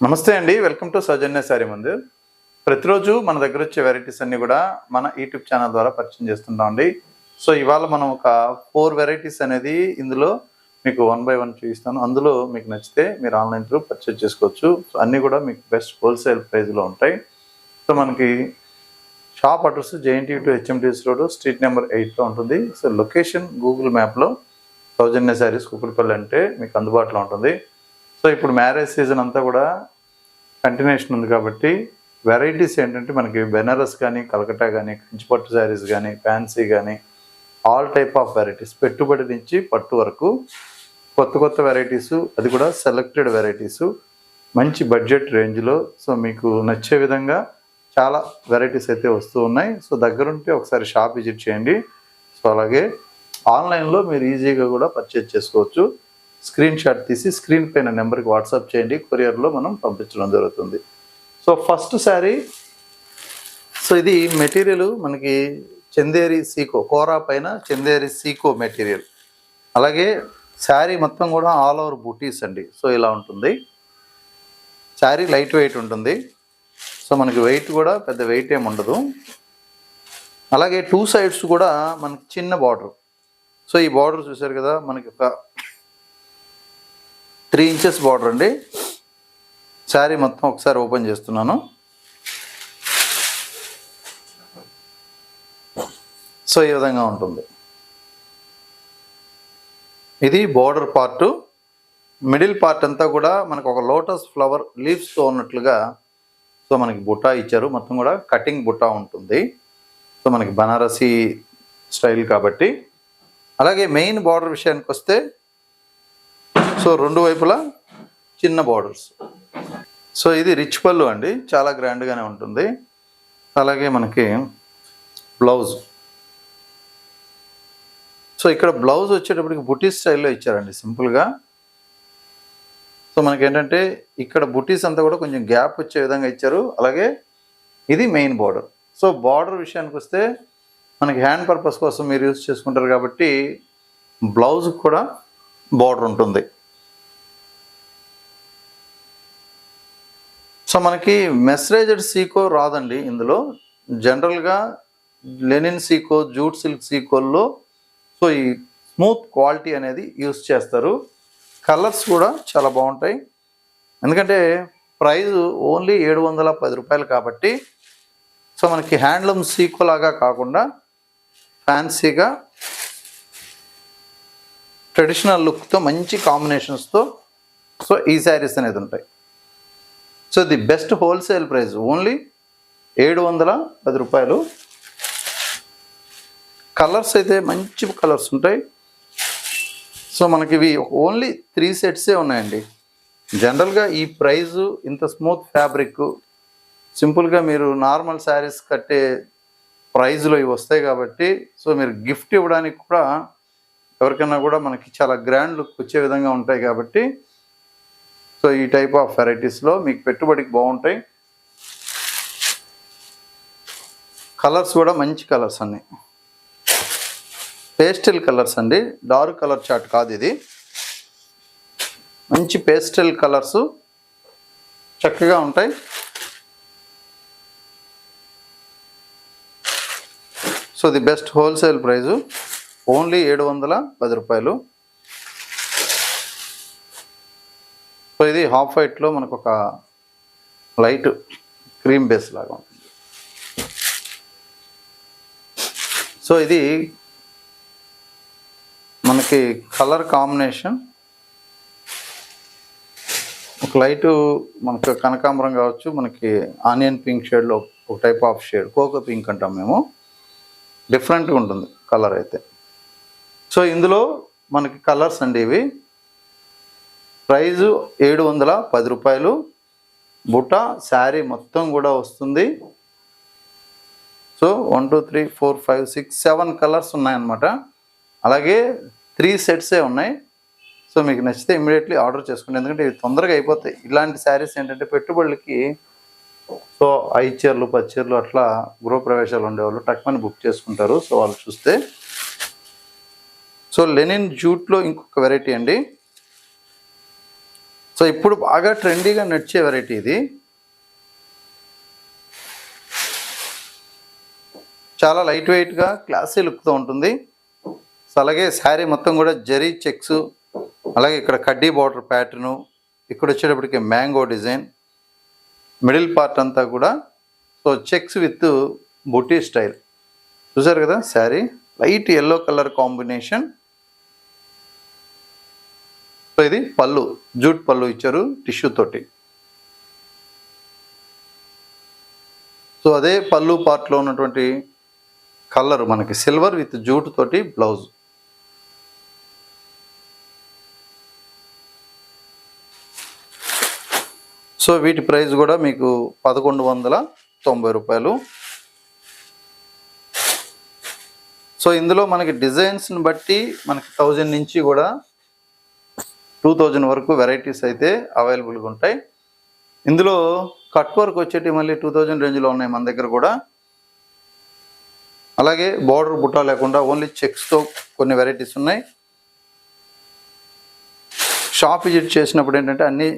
నమస్తే అండి, welcome to సౌజన్య శారీ మందిర్. ప్రతిరోజు మన దగ్గర వచ్చే వెరైటీస్ అన్ని కూడా మన యూట్యూబ్ ఛానల్ ద్వారా పరిచయం చేస్తుంటామండి. సో ఇవాళ మనం ఒక 4 వెరైటీస్ అనేది ఇందులో మీకు 1 బై 1 చూపిస్తాను. అందులో మీకు నచ్చితే మీరు ఆన్లైన్ త్రూ పర్చేజ్ చేసుకోవచ్చు. సో అన్నీ కూడా మీకు బెస్ట్ హోల్సేల్ ప్రైస్లో ఉంటాయి. సో మనకి shop address JNT to HMTS road, street number 8లో ఉంటుంది. సో లొకేషన్ గూగుల్ మ్యాప్లో సౌజన్య శారీస్ కుకుడుపల్లి అంటే మీకు అందుబాటులో ఉంటుంది. సో ఇప్పుడు మ్యారేజ్ సీజన్ అంతా కూడా కంటిన్యూషన్ ఉంది కాబట్టి వెరైటీస్ ఏంటంటే మనకి బెనారస్ కానీ, కలకట్టా కానీ, కంచిపట్టు శారీస్ కానీ, ఫ్యాన్సీ కానీ, ఆల్ టైప్ ఆఫ్ వెరైటీస్, పెట్టుబడి నుంచి పట్టు వరకు కొత్త వెరైటీసు, అది కూడా సెలెక్టెడ్ వెరైటీసు మంచి బడ్జెట్ రేంజ్లో. సో మీకు నచ్చే విధంగా చాలా వెరైటీస్ అయితే వస్తూ ఉన్నాయి. సో దగ్గరుంటే ఒకసారి షాప్ విజిట్ చేయండి. సో అలాగే ఆన్లైన్లో మీరు ఈజీగా కూడా పర్చేజ్ చేసుకోవచ్చు. స్క్రీన్ షాట్ తీసి స్క్రీన్ పైన నెంబర్కి వాట్సాప్ చేయండి, కొరియర్లో మనం పంపించడం జరుగుతుంది. సో ఫస్ట్ శారీ, సో ఇది మెటీరియల్ మనకి చందేరి సీకో, కోరా పైన చందేరి సీకో మెటీరియల్. అలాగే శారీ మొత్తం కూడా ఆల్ ఓవర్ బూటీస్ అండి. సో ఇలా ఉంటుంది. శారీ లైట్ వెయిట్ ఉంటుంది. సో మనకి వెయిట్ కూడా పెద్ద వెయిట్ ఏమి ఉండదు. అలాగే 2 సైడ్స్ కూడా మనకి చిన్న బార్డర్. సో ఈ బార్డర్ చూసారు కదా, మనకి ఒక 3 ఇంచెస్ బార్డర్ అండి. శారీ మొత్తం ఒకసారి ఓపెన్ చేస్తున్నాను. సో ఈ విధంగా ఉంటుంది. ఇది బార్డర్ పార్ట్. మిడిల్ పార్ట్ అంతా కూడా మనకు ఒక లోటస్ ఫ్లవర్ లీవ్స్తో ఉన్నట్లుగా సో మనకి బుట్టా ఇచ్చారు. మొత్తం కూడా కటింగ్ బుట్టా ఉంటుంది. సో మనకి బనారసీ స్టైల్ కాబట్టి. అలాగే మెయిన్ బార్డర్ విషయానికి వస్తే సో 2 వైపులా చిన్న బార్డర్స్. సో ఇది రిచ్ పళ్ళు అండి, చాలా గ్రాండ్గానే ఉంటుంది. అలాగే మనకి బ్లౌజ్. సో ఇక్కడ బ్లౌజ్ వచ్చేటప్పటికి బుటీస్ స్టైల్లో ఇచ్చారండి, సింపుల్గా. సో మనకి ఏంటంటే ఇక్కడ బుటీస్ అంతా కూడా కొంచెం గ్యాప్ వచ్చే విధంగా ఇచ్చారు. అలాగే ఇది మెయిన్ బార్డర్. సో బార్డర్ విషయానికి వస్తే మనకి హ్యాండ్ పర్పస్ కోసం మీరు యూజ్ చేసుకుంటారు కాబట్టి బ్లౌజ్ కూడా బార్డర్ ఉంటుంది. సో మనకి మెస్రేజెడ్ సీకో రాదండి ఇందులో. జనరల్గా Lenin Seeko, jute silk సీకోల్లో so ఈ స్మూత్ క్వాలిటీ అనేది యూస్ చేస్తారు. కలర్స్ కూడా చాలా బాగుంటాయి. ఎందుకంటే ప్రైస్ ఓన్లీ 710 రూపాయలు కాబట్టి సో మనకి హ్యాండ్లూమ్ సీకో లాగా కాకుండా ఫ్యాన్సీగా ట్రెడిషనల్ లుక్తో మంచి కాంబినేషన్స్తో సో ఈ శారీస్ అనేది ఉంటాయి. So the best wholesale price only 710 రూపాయలు. కలర్స్ అయితే మంచి కలర్స్ ఉంటాయి. సో మనకి ఇవి ఓన్లీ 3 సెట్సే ఉన్నాయండి. జనరల్గా ఈ ప్రైజు ఇంత స్మూత్ ఫ్యాబ్రిక్ సింపుల్గా మీరు నార్మల్ శారీస్ కట్టే ప్రైజ్లో ఇవి వస్తాయి కాబట్టి సో మీరు గిఫ్ట్ ఇవ్వడానికి కూడా ఎవరికైనా కూడా మనకి చాలా గ్రాండ్ లుక్ వచ్చే విధంగా ఉంటాయి కాబట్టి సో ఈ టైప్ ఆఫ్ వెరైటీస్లో మీకు పెట్టుబడికి బాగుంటాయి. కలర్స్ కూడా మంచి కలర్స్ అన్నీ, పేస్టల్ కలర్స్ అండి, డార్క్ కలర్ చార్ట్ కాదు ఇది. మంచి పేస్టల్ కలర్స్ చక్కగా ఉంటాయి. So the best wholesale price only 710 రూపాయలు. సో ఇది హాఫ్ వైట్లో మనకు ఒక లైట్ క్రీమ్ బేస్ లాగా ఉంటుంది. సో ఇది మనకి కలర్ కాంబినేషన్ ఒక లైటు మనకు కనకాంబరం కావచ్చు, మనకి ఆనియన్ పింక్ షేడ్లో ఒక type of shade, coco pink అంటాం మేము. డిఫరెంట్గా ఉంటుంది కలర్ అయితే. సో ఇందులో మనకి కలర్స్ అండి ఇవి. ప్రైజు 710 రూపాయలు. బుట్ట శారీ మొత్తం కూడా వస్తుంది. సో 1 2 3 4 5 6 7 కలర్స్ ఉన్నాయన్నమాట. అలాగే 3 సెట్సే ఉన్నాయి. సో మీకు నచ్చితే ఇమ్మీడియట్లీ ఆర్డర్ చేసుకోండి, ఎందుకంటే ఇవి తొందరగా అయిపోతాయి. ఇలాంటి శారీస్ ఏంటంటే పెట్టుబడులకి సో 5 చీరలు 10 చీరలు అట్లా గృహప్రవేశాలు ఉండేవాళ్ళు టక్మని బుక్ చేసుకుంటారు. సో వాళ్ళు చూస్తే సో లెనిన్ జూట్లో ఇంకొక వెరైటీ అండి. సో ఇప్పుడు బాగా ట్రెండీగా నడిచే వెరైటీ ఇది. చాలా లైట్ వెయిట్గా క్లాసీ లుక్తో ఉంటుంది. సో అలాగే శారీ మొత్తం కూడా జరీ చెక్స్, అలాగే ఇక్కడ కడ్డీ బార్డర్ ప్యాటర్ను, ఇక్కడ వచ్చేటప్పటికి మ్యాంగో డిజైన్, మిడిల్ పార్ట్ అంతా కూడా so checks with buti style. చూసారు కదా sari, light yellow colour combination. So ఇది పళ్ళు, జూట్ పళ్ళు ఇచ్చారు టిష్యూ తోటి. సో అదే పళ్ళు పార్ట్లో ఉన్నటువంటి కలర్ మనకి సిల్వర్ విత్ జూట్ తోటి బ్లౌజ్. సో వీటి ప్రైస్ కూడా మీకు 1190 రూపాయలు. సో ఇందులో మనకి డిజైన్స్ని బట్టి మనకి 1000 నుంచి కూడా 2000 వరకు వెరైటీస్ అయితే అవైలబుల్గా ఉంటాయి. ఇందులో కట్ వర్క్ వచ్చేటి మళ్ళీ 2000 రేంజ్లో ఉన్నాయి మన దగ్గర కూడా. అలాగే బార్డర్ బుట్టా లేకుండా ఓన్లీ చెక్స్తో కొన్ని వెరైటీస్ ఉన్నాయి. షాప్ విజిట్ చేసినప్పుడు ఏంటంటే అన్నీ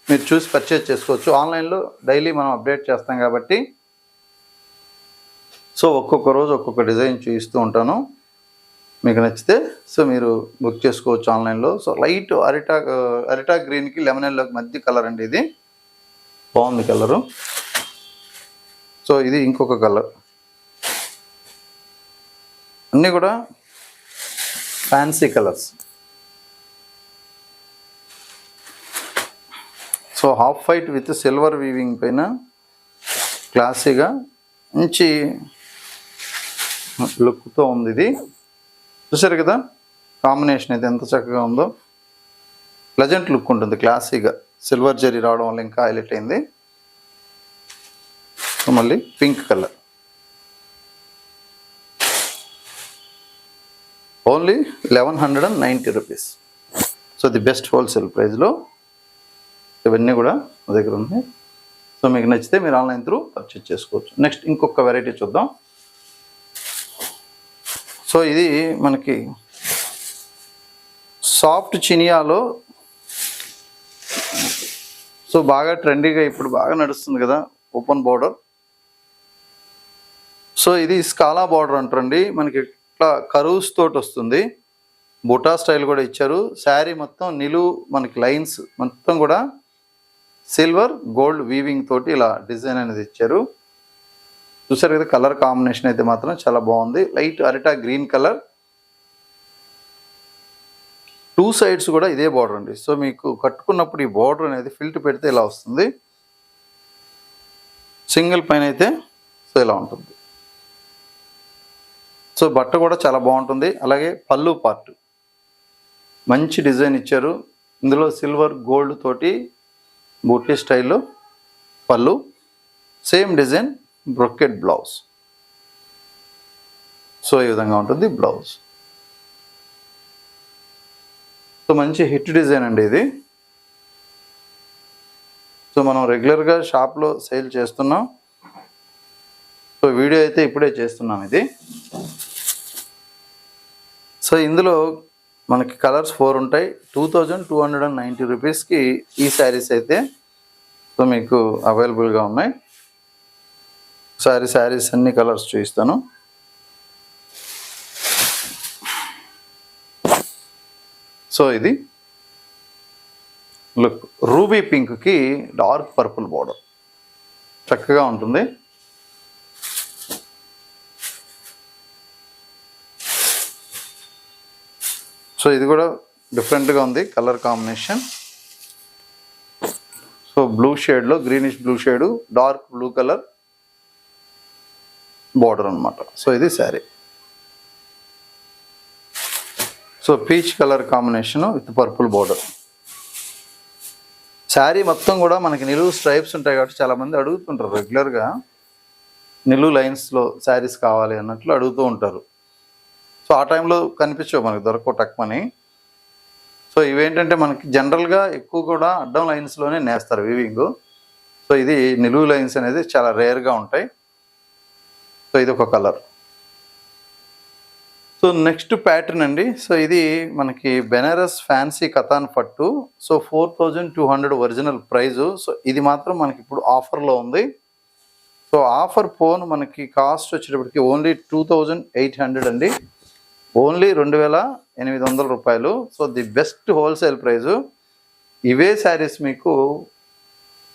మీరు చూసి పర్చేజ్ చేసుకోవచ్చు. ఆన్లైన్లో డైలీ మనం అప్డేట్ చేస్తాం కాబట్టి సో ఒక్కొక్క రోజు ఒక్కొక్క డిజైన్ చూపిస్తూ ఉంటాను. మీకు నచ్చితే సో మీరు బుక్ చేసుకోవచ్చు ఆన్లైన్లో. సో లైట్ అరిటా గ్రీన్కి లెమన్ ఎల్లోకి మధ్య కలర్ అండి ఇది. బాగుంది కలరు. సో ఇది ఇంకొక కలర్. అన్నీ కూడా fancy colours. So half white with silver weaving పైన క్లాసీగా మంచి లుక్తో ఉంది ఇది. చూసారు కదా కాంబినేషన్ అయితే ఎంత చక్కగా ఉందో. ప్లెజెంట్ లుక్ ఉంటుంది క్లాసీగా. సిల్వర్ జరీ రావడం వల్ల ఇంకా హైలైట్ అయింది. సో మళ్ళీ pink colour. Only 1190 rupees. So the best wholesale ప్రైస్లో ఇవన్నీ కూడా మా దగ్గర ఉన్నాయి. సో మీకు నచ్చితే మీరు ఆన్లైన్ త్రూ పర్చేజ్ చేసుకోవచ్చు. నెక్స్ట్ ఇంకొక వెరైటీ చూద్దాం. సో ఇది మనకి సాఫ్ట్ చినియాలో సో బాగా ట్రెండీగా ఇప్పుడు బాగా నడుస్తుంది కదా ఓపెన్ బార్డర్. సో ఇది స్కాలా బార్డర్ అంటారండి. మనకి ఇట్లా కర్వ్స్ తోటి వస్తుంది. బుటా స్టైల్ కూడా ఇచ్చారు. శారీ మొత్తం నిలువు మనకి లైన్స్ మొత్తం కూడా సిల్వర్ గోల్డ్ వీవింగ్ తోటి ఇలా డిజైన్ అనేది ఇచ్చారు. చూసారు కదా కలర్ కాంబినేషన్ అయితే మాత్రం చాలా బాగుంది. లైట్ అరిటా గ్రీన్ కలర్. 2 సైడ్స్ కూడా ఇదే బార్డర్ అండి. సో మీకు కట్టుకున్నప్పుడు ఈ బార్డర్ అనేది ఫిల్ట్ పెడితే ఇలా వస్తుంది. సింగిల్ పైన అయితే సో ఇలా ఉంటుంది. సో బట్ట కూడా చాలా బాగుంటుంది. అలాగే పళ్ళు పార్ట్ మంచి డిజైన్ ఇచ్చారు. ఇందులో సిల్వర్ గోల్డ్ తోటి బూటీ స్టైల్లో పళ్ళు, same design brocade blouse. So ఈ విధంగా ఉంటుంది బ్లౌజ్. సో మంచి హిట్ డిజైన్ అండి ఇది. సో మనం రెగ్యులర్గా షాప్లో సేల్ చేస్తున్నాం. సో వీడియో అయితే ఇప్పుడే చేస్తున్నాం ఇది. సో ఇందులో మనకి కలర్స్ 4 ఉంటాయి. 2290 రూపీస్కి ఈ శారీస్ అయితే సో మీకు అవైలబుల్గా ఉన్నాయి. శారీస్ అన్ని కలర్స్ చూపిస్తాను. సో ఇది లుక్ రూబీ పింక్కి డార్క్ పర్పుల్ బార్డర్ చక్కగా ఉంటుంది. సో ఇది కూడా డిఫరెంట్గా ఉంది కలర్ కాంబినేషన్. సో బ్లూ షేడ్లో greenish blue shade dark blue colour border అనమాట. సో ఇది sari. So peach colour combination with purple border. Sari మొత్తం కూడా మనకి నిలువు స్ట్రైప్స్ ఉంటాయి కాబట్టి చాలామంది అడుగుతుంటారు రెగ్యులర్గా నిలువు లైన్స్లో శారీస్ కావాలి అన్నట్లు అడుగుతూ ఉంటారు. సో ఆ టైంలో కనిపించవు మనకి దొరకవు టక్మని. సో ఇవేంటంటే మనకి జనరల్గా ఎక్కువ కూడా అడ్డం లైన్స్లోనే నేస్తారు వీవింగ్. సో ఇది నిలువు లైన్స్ అనేది చాలా రేర్గా ఉంటాయి. సో ఇది ఒక కలర్. సో నెక్స్ట్ ప్యాటర్న్ అండి. సో ఇది మనకి బెనారస్ ఫ్యాన్సీ కథాన్ పట్టు. So 4200 original price. సో ఇది మాత్రం మనకి ఇప్పుడు ఆఫర్లో ఉంది. సో ఆఫర్ ఫోన్ మనకి కాస్ట్ వచ్చేటప్పటికి ఓన్లీ 2800 అండి. ఓన్లీ 2800 రూపాయలు. So the best wholesale price. ఇవే శారీస్ మీకు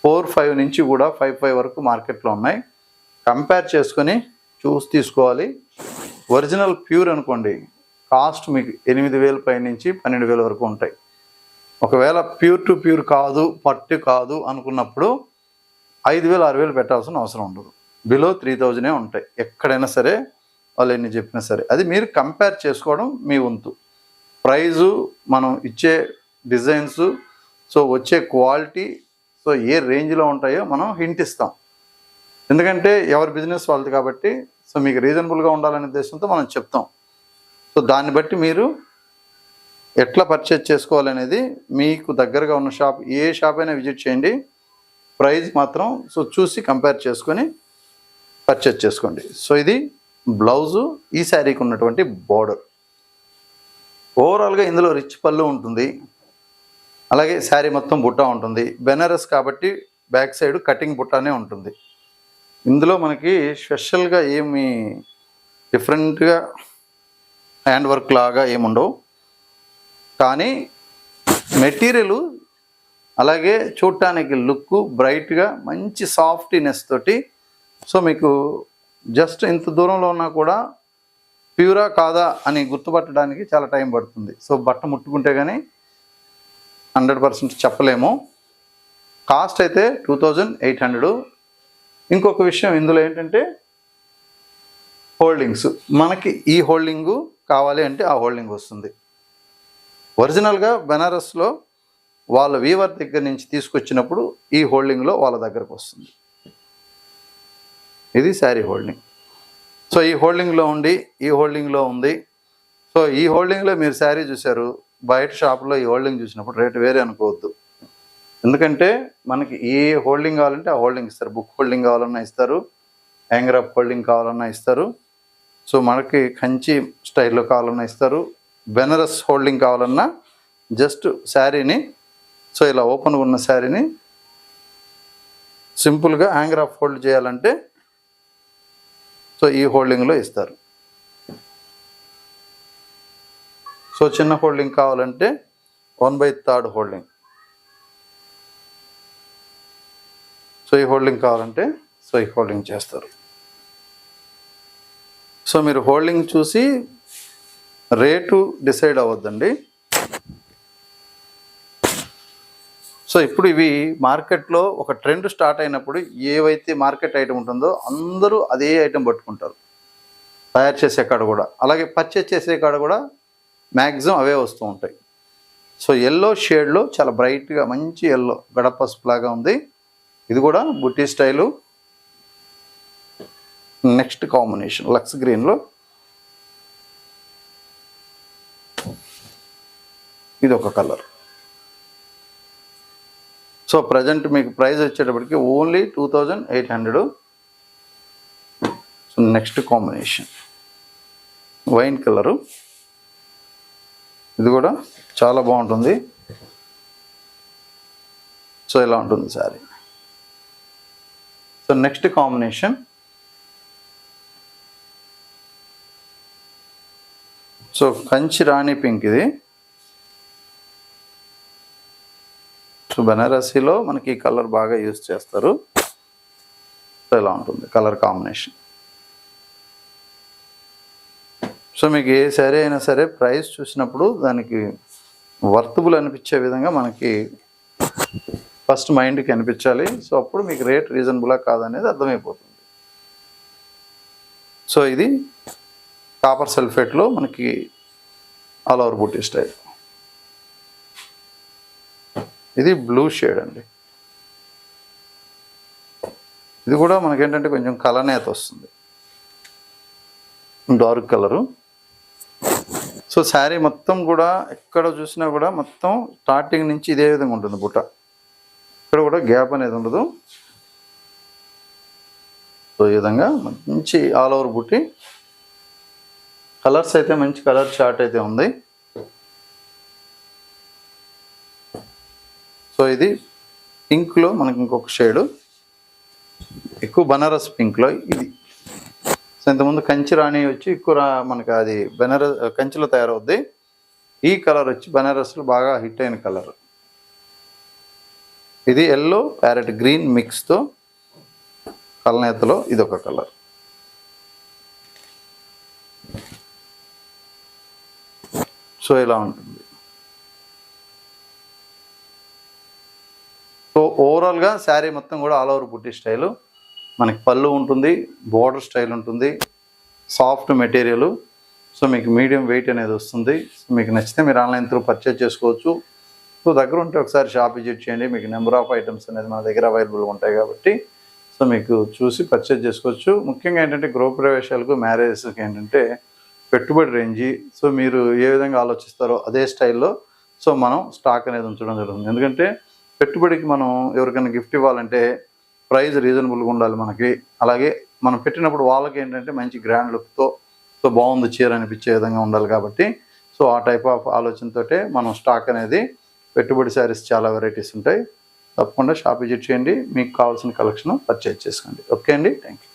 45 నుంచి కూడా 55 వరకు మార్కెట్లో ఉన్నాయి. కంపేర్ చేసుకొని చూసి తీసుకోవాలి. ఒరిజినల్ ప్యూర్ అనుకోండి, కాస్ట్ మీకు 8000 పై నుంచి 12000 వరకు ఉంటాయి. ఒకవేళ ప్యూర్ టు ప్యూర్ కాదు, పట్టు కాదు అనుకున్నప్పుడు 5000 6000 పెట్టాల్సిన అవసరం ఉండదు. బిలో 3000 ఉంటాయి ఎక్కడైనా సరే, వాళ్ళు ఎన్ని చెప్పినా సరే. అది మీరు కంపేర్ చేసుకోవడం మీ వంతు. ప్రైజు, మనం ఇచ్చే డిజైన్స్, సో వచ్చే క్వాలిటీ, సో ఏ రేంజ్లో ఉంటాయో మనం హింట్ ఇస్తాం. ఎందుకంటే ఎవరి బిజినెస్ వాళ్ళది కాబట్టి, సో మీకు రీజనబుల్గా ఉండాలనే ఉద్దేశంతో మనం చెప్తాం. సో దాన్ని బట్టి మీరు ఎట్లా పర్చేజ్ చేసుకోవాలనేది మీకు దగ్గరగా ఉన్న షాప్, ఏ షాప్ అయినా విజిట్ చేయండి. ప్రైస్ మాత్రం సో చూసి కంపేర్ చేసుకొని పర్చేజ్ చేసుకోండి. సో ఇది బ్లౌజు, ఈ శారీకి ఉన్నటువంటి బార్డర్. ఓవరాల్గా ఇందులో రిచ్ పళ్ళు ఉంటుంది, అలాగే శారీ మొత్తం బుట్ట ఉంటుంది. బెనారస్ కాబట్టి బ్యాక్ సైడ్ కటింగ్ బుట్టానే ఉంటుంది. ఇందులో మనకి స్పెషల్గా ఏమి డిఫరెంట్గా హ్యాండ్ వర్క్ లాగా ఏముండవు, కానీ మెటీరియల్ అలాగే చూడటానికి లుక్ బ్రైట్గా మంచి సాఫ్ట్నెస్ తోటి. సో మీకు జస్ట్ ఇంత దూరంలో ఉన్నా కూడా ప్యూరా కాదా అని గుర్తుపట్టడానికి చాలా టైం పడుతుంది. సో బట్ట ముట్టుకుంటే కానీ 100% చెప్పలేము. కాస్ట్ అయితే 2800. ఇంకొక విషయం ఇందులో ఏంటంటే హోల్డింగ్స్. మనకి ఈ హోల్డింగు కావాలి అంటే ఆ హోల్డింగ్ వస్తుంది. ఒరిజినల్గా బెనారస్లో వాళ్ళ వీవర్ దగ్గర నుంచి తీసుకొచ్చినప్పుడు ఈ హోల్డింగ్లో వాళ్ళ దగ్గరకు వస్తుంది. ఇది శారీ హోల్డింగ్. సో ఈ హోల్డింగ్లో ఉండి ఈ హోల్డింగ్లో ఉంది. సో ఈ హోల్డింగ్లో మీరు శారీ చూశారు, బయట షాప్లో ఈ హోల్డింగ్ చూసినప్పుడు రేటు వేరే అనుకోవద్దు. ఎందుకంటే మనకి ఏ హోల్డింగ్ కావాలంటే ఆ హోల్డింగ్ ఇస్తారు. బుక్ హోల్డింగ్ కావాలన్నా ఇస్తారు, హ్యాంగర్ అప్ హోల్డింగ్ కావాలన్నా ఇస్తారు. సో మనకి కంచి స్టైల్లో కావాలన్నా ఇస్తారు. బెనారస్ హోల్డింగ్ కావాలన్నా జస్ట్ శారీని, సో ఇలా ఓపెన్గా ఉన్న శారీని సింపుల్గా హ్యాంగర్ అప్ హోల్డ్ చేయాలంటే సో ఈ హోల్డింగ్లో ఇస్తారు. సో చిన్న హోల్డింగ్ కావాలంటే 1/3 హోల్డింగ్. సో ఈ హోల్డింగ్ కావాలంటే సో ఈ హోల్డింగ్ చేస్తారు. సో మీరు హోల్డింగ్ చూసి రేటు డిసైడ్ అవ్వద్దండి. సో ఇప్పుడు ఇవి మార్కెట్లో ఒక ట్రెండ్ స్టార్ట్ అయినప్పుడు ఏవైతే మార్కెట్ ఐటమ్ ఉంటుందో అందరూ అదే ఐటమ్ పట్టుకుంటారు. తయారు చేసే కాడ కూడా, అలాగే పర్చేస్ చేసే కాడ కూడా మ్యాక్సిమం అవే వస్తూ ఉంటాయి. సో ఎల్లో షేడ్లో చాలా బ్రైట్గా మంచి ఎల్లో గడపసుపు లాగా ఉంది. ఇది కూడా బుట్టి స్టైలు. నెక్స్ట్ కాంబినేషన్ లక్స్ గ్రీన్లో ఇది ఒక కలర్. సో ప్రజెంట్ మీకు ప్రైస్ వచ్చేటప్పటికి only 2800. So next combination wine colour. ఇది కూడా చాలా బాగుంటుంది. సో ఇలా ఉంటుంది sari. So next combination so Kanchi rani pink. ఇది సో బెనారసీలో మనకి ఈ కలర్ బాగా యూజ్ చేస్తారు. సో ఇలా ఉంటుంది కలర్ కాంబినేషన్. సో మీకు ఏ శారీ అయినా సరే ప్రైస్ చూసినప్పుడు దానికి వర్తబుల్ అనిపించే విధంగా మనకి ఫస్ట్ మైండ్కి అనిపించాలి. సో అప్పుడు మీకు రేట్ రీజనబులా కాదనేది అర్థమైపోతుంది. సో ఇది కాపర్ సల్ఫేట్లో మనకి ఆల్ ఓవర్ బూటీ స్టైల్. ఇది బ్లూ షేడ్ అండి. ఇది కూడా మనకేంటంటే కొంచెం కలనేత వస్తుంది, డార్క్ కలరు. సో శారీ మొత్తం కూడా ఎక్కడ చూసినా కూడా మొత్తం స్టార్టింగ్ నుంచి ఇదే విధంగా ఉంటుంది బుట్ట. ఇక్కడ కూడా గ్యాప్ అనేది ఉండదు. సో ఈ విధంగా మంచి ఆల్ ఓవర్ బుట్టి కలర్స్ అయితే మంచి కలర్ చార్ట్ అయితే ఉంది. సో ఇది పింక్లో మనకి ఇంకొక షేడు, ఎక్కువ బనారస్ పింక్లో ఇది. సో ఇంతకుముందు కంచి రాణి వచ్చి ఎక్కువ మనకి అది బనారస్ కంచిలో తయారవుద్ది. ఈ కలర్ వచ్చి బనారస్లో బాగా హిట్ అయిన కలర్. ఇది ఎల్లో ప్యారెట్ గ్రీన్ మిక్స్తో కలనేతలో ఇదొక కలర్. సో ఇలా ఉంటుంది. సో ఓవరాల్గా శారీ మొత్తం కూడా ఆల్ ఓవర్ బుట్టి స్టైలు. మనకి పళ్ళు ఉంటుంది, బోర్డర్ స్టైల్ ఉంటుంది, సాఫ్ట్ మెటీరియల్. సో మీకు మీడియం వెయిట్ అనేది వస్తుంది. సో మీకు నచ్చితే మీరు ఆన్లైన్ త్రూ పర్చేజ్ చేసుకోవచ్చు. సో దగ్గర ఉంటే ఒకసారి షాప్ విజిట్ చేయండి. మీకు నెంబర్ ఆఫ్ ఐటమ్స్ అనేది మన దగ్గర అవైలబుల్గా ఉంటాయి కాబట్టి సో మీకు చూసి పర్చేజ్ చేసుకోవచ్చు. ముఖ్యంగా ఏంటంటే గృహప్రవేశాలకు, మ్యారేజెస్కి ఏంటంటే పెట్టుబడి రేంజి సో మీరు ఏ విధంగా ఆలోచిస్తారో అదే స్టైల్లో సో మనం స్టాక్ అనేది ఉంచడం జరుగుతుంది. ఎందుకంటే పెట్టుబడికి మనం ఎవరికైనా గిఫ్ట్ ఇవ్వాలంటే ప్రైస్ రీజనబుల్గా ఉండాలి మనకి. అలాగే మనం పెట్టినప్పుడు వాళ్ళకి ఏంటంటే మంచి గ్రాండ్ లుక్తో సో బాగుంది చీర అనిపించే విధంగా ఉండాలి కాబట్టి సో ఆ టైప్ ఆఫ్ ఆలోచనతోటే మనం స్టాక్ అనేది పెట్టుబడి శారీస్ చాలా వెరైటీస్ ఉంటాయి. తప్పకుండా షాప్ విజిట్ చేయండి. మీకు కావాల్సిన కలెక్షన్ పర్చేజ్ చేసుకోండి. ఓకే అండి, థ్యాంక్ యూ.